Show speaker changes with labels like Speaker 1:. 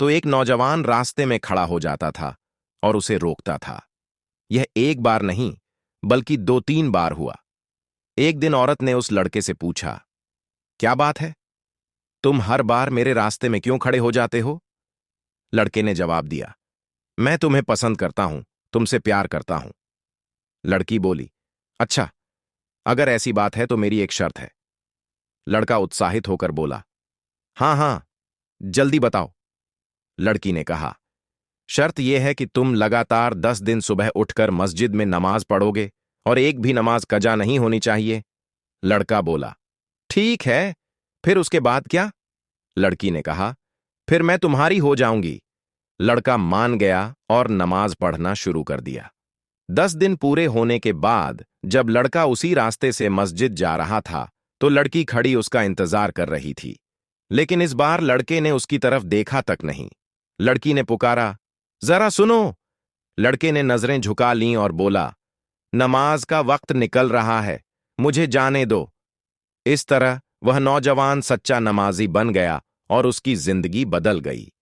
Speaker 1: तो एक नौजवान रास्ते में खड़ा हो जाता था और उसे रोकता था। यह एक बार नहीं बल्कि 2-3 बार हुआ। एक दिन औरत ने उस लड़के से पूछा, क्या बात है, तुम हर बार मेरे रास्ते में क्यों खड़े हो जाते हो? लड़के ने जवाब दिया, मैं तुम्हें पसंद करता हूं, तुमसे प्यार करता हूं। लड़की बोली, अच्छा, अगर ऐसी बात है तो मेरी एक शर्त है। लड़का उत्साहित होकर बोला, हाँ हाँ, जल्दी बताओ। लड़की ने कहा, शर्त यह है कि तुम लगातार 10 दिन सुबह उठकर मस्जिद में नमाज पढ़ोगे और एक भी नमाज कजा नहीं होनी चाहिए। लड़का बोला, ठीक है, फिर उसके बाद क्या? लड़की ने कहा, फिर मैं तुम्हारी हो जाऊंगी। लड़का मान गया और नमाज पढ़ना शुरू कर दिया। 10 दिन पूरे होने के बाद जब लड़का उसी रास्ते से मस्जिद जा रहा था तो लड़की खड़ी उसका इंतजार कर रही थी। लेकिन इस बार लड़के ने उसकी तरफ देखा तक नहीं। लड़की ने पुकारा, जरा सुनो। लड़के ने नजरें झुका लीं और बोला, नमाज का वक्त निकल रहा है, मुझे जाने दो। इस तरह वह नौजवान सच्चा नमाजी बन गया और उसकी जिंदगी बदल गई।